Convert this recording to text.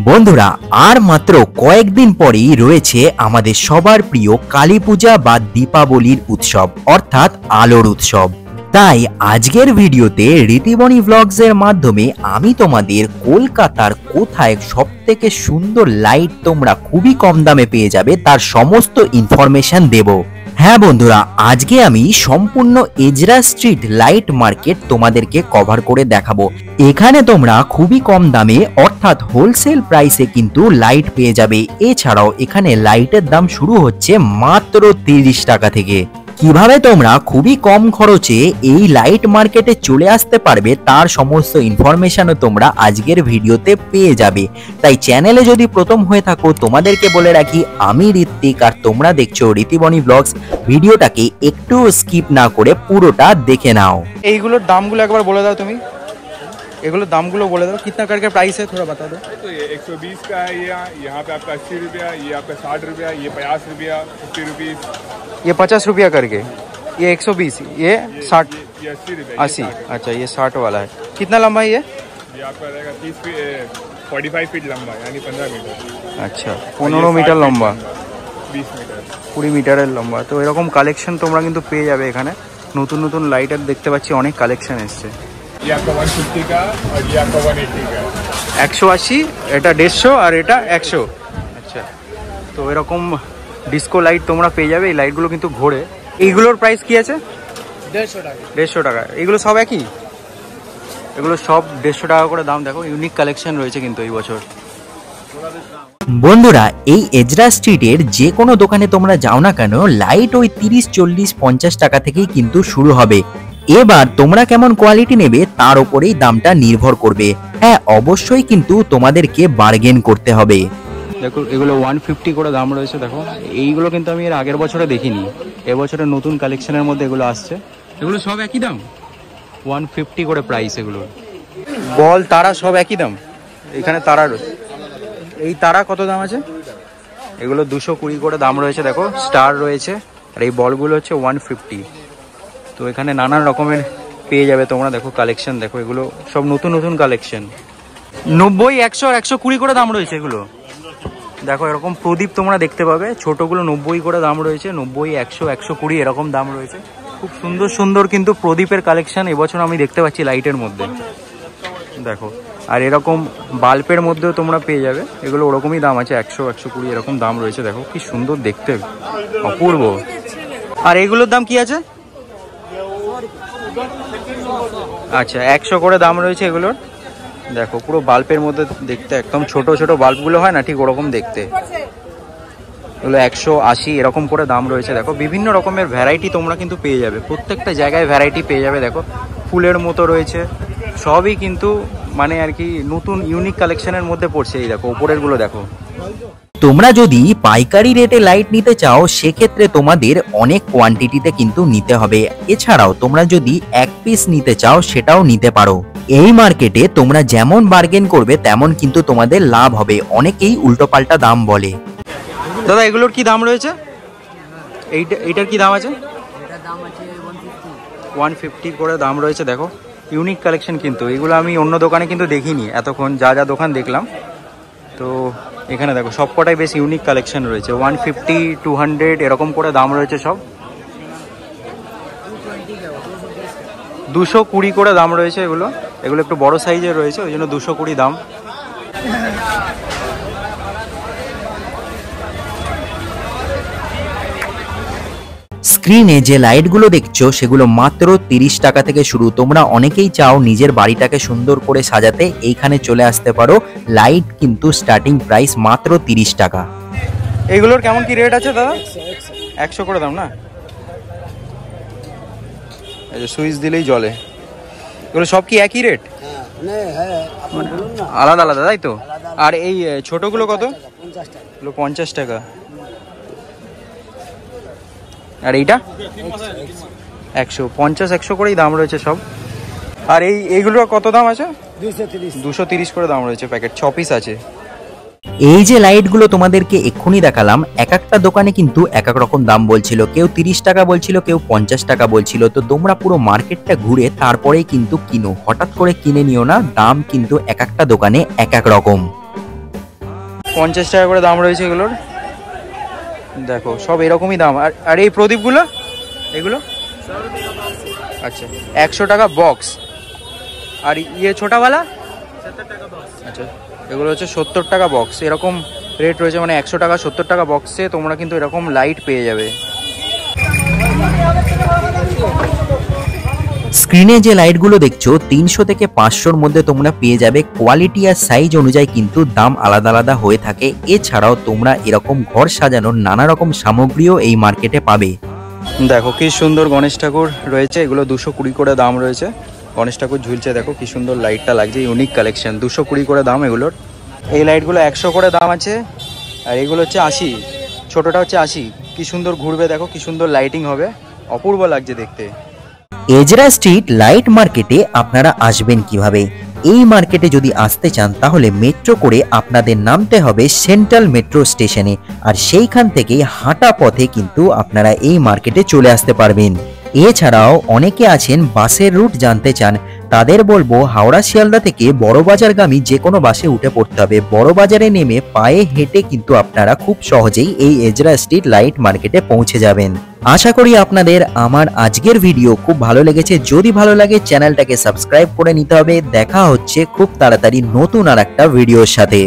বন্ধুরা আর মাত্র কয়েকদিন পরেই রয়েছে আমাদের সবার প্রিয় কালী পূজা বা দীপাবলির উৎসব অর্থাৎ আলোর উৎসব। তাই আজকের ভিডিওতে ঋতিবনী ব্লগস এর মাধ্যমে আমি তোমাদের কলকাতার কোথায় সবথেকে সুন্দর লাইট তোমরা খুবই কম দামে পেয়ে যাবে তার সমস্ত ইনফরমেশন দেব। হ্যাঁ বন্ধুরা, আজকে আমি সম্পূর্ণ এজরা স্ট্রিট লাইট মার্কেট তোমাদেরকে কভার করে দেখাবো। এখানে তোমরা খুবই কম দামে অর্থাৎ হোলসেল প্রাইসে কিন্তু লাইট পেয়ে যাবে। এছাড়াও এখানে লাইটের দাম শুরু হচ্ছে মাত্র 30 টাকা থেকে। কিভাবে তোমরা খুবই কম খরচে এই লাইট মার্কেটে চলে আসতে পারবে তার সমস্ত ইনফরমেশনও তোমরা আজকের ভিডিওতে পেয়ে যাবে। তাই চ্যানেলে যদি প্রথম হয়ে থাকো তোমাদেরকে বলে রাখি আমি ঋত্বিক আর তোমরা দেখছো ঋতিবনী ব্লগস। ভিডিওটাকে একটু স্কিপ না করে পুরোটা দেখে নাও। এইগুলোর দামগুলো একবার বলে দাও তুমি, এগুলোর দামগুলো বলে দাও कितना करके प्राइस है थोड़ा बता दो। तो ये 120 का है, ये यहाँ पे आपका 80 रुपया, ये आपका 60 रुपया, ये 50 रुपया, 50 रुपीज, ये 50 रुपया करके, ये 120, ये 60, ये 80 रुपया, 80। अच्छा ये 60 वाला है। कितना लंबा है ये आपका रहेगा 30 फीट 45 फीट लंबा यानी 15 मीटर। अच्छा 15 মিটার লম্বা, 20 मीटर, 20 মিটারের লম্বা। তো এরকম কালেকশন তোমরা কিন্তু পেয়ে যাবে এখানে। নতুন নতুন লাইটার দেখতে পাচ্ছি, অনেক কালেকশন এসছে। ये आपका 150 का और ये आपका 180 का। 180, এটা 150 আর এটা 100। আচ্ছা তো এরকম ডিস্কো লাইট তোমরা পেয়ে যাবে। এই লাইটগুলো কিন্তু ঘোরে। এইগুলোর প্রাইস কি আছে? 150 টাকা। 150 টাকা। এগুলো সব একই? এগুলো সব 150 টাকা করে দাম। দেখো ইউনিক কালেকশন রয়েছে কিন্তু এই বছর। বন্ধুরা এই এজরা স্ট্রিটের যে কোনো দোকানে তোমরা যাও না কেন লাইট ওই 30, 40, 50 টাকা থেকেই কিন্তু শুরু হবে। এবার তোমরা কেমন কোয়ালিটি নেবে তার উপরেই দামটা নির্ভর করবে। হ্যাঁ অবশ্যই কিন্তু তোমাদেরকে বার্গেন করতে হবে। দেখো এগুলো 150 করে দাম রয়েছে। দেখো এইগুলো কিন্তু আমি এর আগের বছরে দেখিনি, এবছরের নতুন কালেকশনের মধ্যে এগুলো আসছে। এগুলো সব একই দাম, 150 করে প্রাইস। এগুলো বল তারা সব একই দাম। এখানে তারা, এই তারা কত দাম আছে? এগুলো 220 করে দাম রয়েছে। দেখো স্টার রয়েছে আর এই বলগুলো হচ্ছে 150। তো এখানে নানান রকমের পেয়ে যাবে তোমরা। দেখো কালেকশন দেখো, এগুলো সব নতুন নতুন কালেকশন। 90, 100 আর 120 করে দাম রয়েছে এগুলো। দেখো এরকম প্রদীপ তোমরা দেখতে পাবে, ছোটগুলো 90 করে দাম রয়েছে, 90, 100, 120 এরকম দাম রয়েছে। খুব সুন্দর সুন্দর কিন্তু প্রদীপের কালেকশন এবছর আমি দেখতে পাচ্ছি লাইটের মধ্যে। দেখো আর এরকম বাল্বের মধ্যেও তোমরা পেয়ে যাবে। এগুলো ওরকমই দাম আছে, 100, 120 এরকম দাম রয়েছে। দেখো কি সুন্দর দেখতে, অপূর্ব। আর এগুলোর দাম কি আছে? আচ্ছা 100 করে দাম রয়েছে এগুলোর। দেখো পুরো বাল্বের মধ্যে দেখতে, একদম ছোট ছোট বাল্বগুলো হয় না ঠিক ওরকম দেখতে। এগুলো 180 এরকম করে দাম রয়েছে। দেখো বিভিন্ন রকমের ভ্যারাইটি তোমরা কিন্তু পেয়ে যাবে, প্রত্যেকটা জায়গায় ভ্যারাইটি পেয়ে যাবে। দেখো ফুলের মতো রয়েছে, সবই কিন্তু মানে আর কি নতুন ইউনিক কালেকশনের মধ্যে পড়ছে। এই দেখো উপরের গুলো দেখো। তোমরা যদি পাইকারি রেটে লাইট নিতে চাও সেক্ষেত্রে তোমাদের অনেক কোয়ান্টিটিতে কিন্তু নিতে হবে। এছাড়াও তোমরা যদি এক পিস নিতে চাও সেটাও নিতে পারো। এই মার্কেটে তোমরা যেমন বার্গেন করবে তেমন কিন্তু তোমাদের লাভ হবে। অনেকেই উল্টোপাল্টা দাম বলে। দাদা এগুলোর কি দাম রয়েছে? এইটার কি দাম আছে? 150 করে দাম রয়েছে। দেখো ইউনিক কালেকশন কিন্তু এগুলো আমি অন্য দোকানে কিন্তু দেখিনি এতক্ষণ, যা যা দোকান দেখলাম। তো এখানে দেখো সব কটাই বেশ ইউনিক কালেকশন রয়েছে। 150, 200 এরকম করে দাম রয়েছে সব। 220 করে দাম রয়েছে এগুলো। এগুলো একটু বড় সাইজের রয়েছে ওই জন্য 220 দাম। স্ক্রিনে যে লাইটগুলো দেখছো সেগুলো মাত্র 30 টাকা থেকে শুরু। তোমরা অনেকেই চাও নিজের বাড়িটাকে সুন্দর করে সাজাতে, এইখানে চলে আসতে পারো। লাইট কিন্তু স্টার্টিং প্রাইস মাত্র 30 টাকা। এগুলোর কেমন কি রেট আছে দাদা? 100 করে দাম না? এই যে সুইচ দিলেই জ্বলে। এগুলো সব কি একই রেট? আলাদা আলাদা তাই তো? আর এই ছোটগুলো কত? 50 টাকা। আর এইটা 150, 100 করেই দাম রয়েছে সব। আর এইগুলোর কত দাম আছে? 230 করে দাম রয়েছে প্যাকেট, 6 পিস আছে। এই যে লাইটগুলো তোমাদেরকে এক্ষুনি দেখালাম, এক একটা দোকানে কিন্তু এক এক রকম দাম বলছিল। কেউ 30 টাকা বলছিল, কেউ 50 টাকা বলছিল। তো তোমরা পুরো মার্কেটটা ঘুরে তারপরেই কিন্তু কিনো, হঠাৎ করে কিনে নিও না। দাম কিন্তু এক একটা দোকানে এক এক রকম। 50 টাকা করে দাম রয়েছে এগুলোর। দেখো সব এরকমই দাম। আর এই প্রদীপগুলো এগুলো আচ্ছা 100 টাকা বক্স। আর ইয়ে ছোটাওয়ালা 70 টাকা বক্স। আচ্ছা এগুলো হচ্ছে 70 টাকা বক্স। এরকম রেট রয়েছে, মানে 100 টাকা 70 টাকা বক্সে তোমরা কিন্তু এরকম লাইট পেয়ে যাবে। স্ক্রিনে যে লাইটগুলো দেখছো 300 থেকে 500-র মধ্যে তোমরা পেয়ে যাবে। কোয়ালিটি আর সাইজ অনুযায়ী কিন্তু দাম আলাদা আলাদা হয়ে থাকে। এছাড়াও তোমরা এরকম ঘর সাজানোর নানা রকম সামগ্রীও এই মার্কেটে পাবে। দেখো কি সুন্দর গণেশ ঠাকুর রয়েছে, এগুলো 220 করে দাম রয়েছে। গণেশ ঠাকুর ঝুলছে, দেখো কি সুন্দর লাইটটা লাগছে, ইউনিক কালেকশন। 220 করে দাম এগুলোর। এই লাইটগুলো 100 করে দাম আছে, আর এগুলো হচ্ছে 80, ছোটটা হচ্ছে 80। কি সুন্দর ঘুরবে, দেখো কি সুন্দর লাইটিং হবে, অপূর্ব লাগছে দেখতে। এজরা স্ট্রিট লাইট মার্কেটে আপনারা আসবেন কিভাবে? এই মার্কেটে যদি আসতে চান তাহলে মেট্রো করে আপনাদের নামতে হবে সেন্ট্রাল মেট্রো স্টেশনে, আর সেইখান থেকে হাঁটা পথে কিন্তু আপনারা এই মার্কেটে চলে আসতে পারবেন। এছাড়াও অনেকে আছেন বাসের রুট জানতে চান, তাদের বলবো হাওড়া শিয়ালদা থেকে বড়বাজারগামী যে কোনো বাসে উঠে পড়তে হবে। বড়বাজারে নেমে পায়ে হেঁটে কিন্তু আপনারা খুব সহজেই এই এজরা স্ট্রিট লাইট মার্কেটে পৌঁছে যাবেন। আশা করি আপনাদের আমার আজকের ভিডিও খুব ভালো লেগেছে। যদি ভালো লাগে চ্যানেলটাকে সাবস্ক্রাইব করে নিতে হবে। দেখা হচ্ছে খুব তাড়াতাড়ি নতুন আর একটা ভিডিওর সাথে।